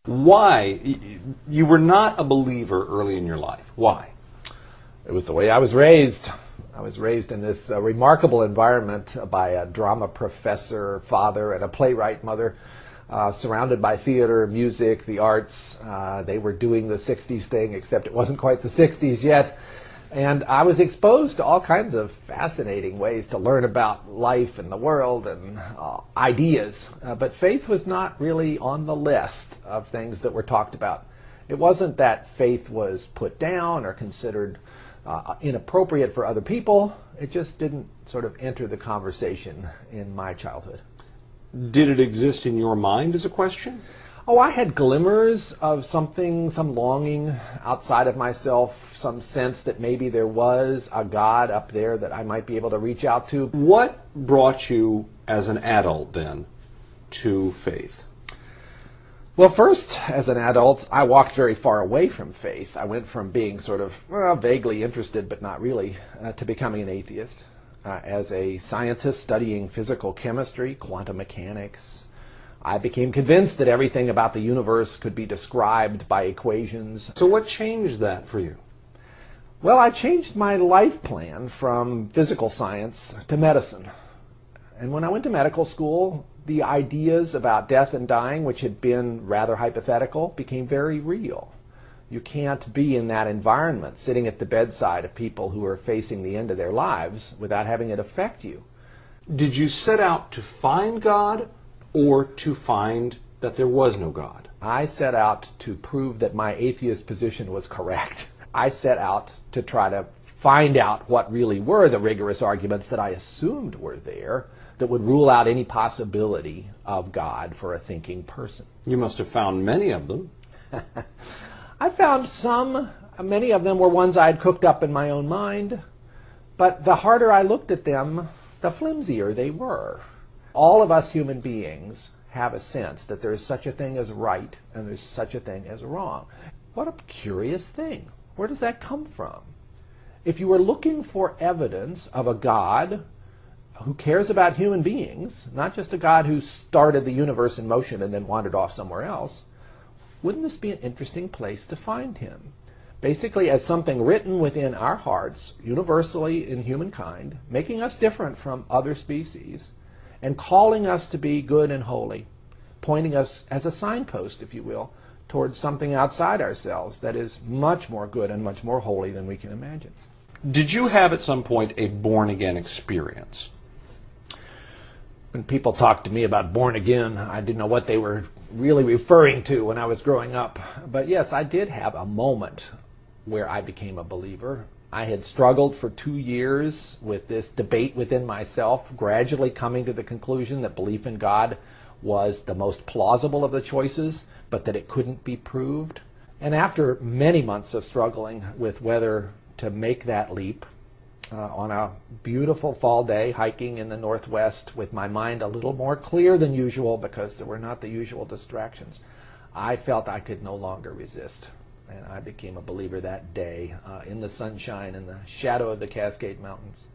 Why? You were not a believer early in your life. Why? It was the way I was raised. I was raised in this remarkable environment by a drama professor father and a playwright mother, surrounded by theater, music, the arts. They were doing the 60s thing, except it wasn't quite the 60s yet. And I was exposed to all kinds of fascinating ways to learn about life and the world and ideas. But faith was not really on the list of things that were talked about. It wasn't that faith was put down or considered inappropriate for other people. It just didn't sort of enter the conversation in my childhood. Did it exist in your mind as a question? Oh, I had glimmers of something, some longing outside of myself, some sense that maybe there was a God up there that I might be able to reach out to. What brought you as an adult then to faith? Well, first, as an adult, I walked very far away from faith. I went from being sort of vaguely interested, but not really, to becoming an atheist. As a scientist studying physical chemistry, quantum mechanics, I became convinced that everything about the universe could be described by equations. So what changed that for you? Well, I changed my life plan from physical science to medicine. And when I went to medical school, the ideas about death and dying, which had been rather hypothetical, became very real. You can't be in that environment, sitting at the bedside of people who are facing the end of their lives without having it affect you. Did you set out to find God or to find that there was no God? I set out to prove that my atheist position was correct. I set out to try to find out what really were the rigorous arguments that I assumed were there that would rule out any possibility of God for a thinking person. You must have found many of them. I found some. Many of them were ones I had cooked up in my own mind. But the harder I looked at them, the flimsier they were. All of us human beings have a sense that there is such a thing as right and there's such a thing as wrong. What a curious thing. Where does that come from? If you were looking for evidence of a God who cares about human beings, not just a God who started the universe in motion and then wandered off somewhere else, wouldn't this be an interesting place to find him? Basically as something written within our hearts, universally in humankind, making us different from other species, and calling us to be good and holy, pointing us as a signpost, if you will, towards something outside ourselves that is much more good and much more holy than we can imagine. Did you have at some point a born-again experience? When people talked to me about born again, I didn't know what they were really referring to when I was growing up. But yes, I did have a moment where I became a believer. I had struggled for 2 years with this debate within myself, gradually coming to the conclusion that belief in God was the most plausible of the choices, but that it couldn't be proved. And after many months of struggling with whether to make that leap, on a beautiful fall day, hiking in the Northwest with my mind a little more clear than usual because there were not the usual distractions, I felt I could no longer resist. And I became a believer that day in the sunshine, in the shadow of the Cascade Mountains.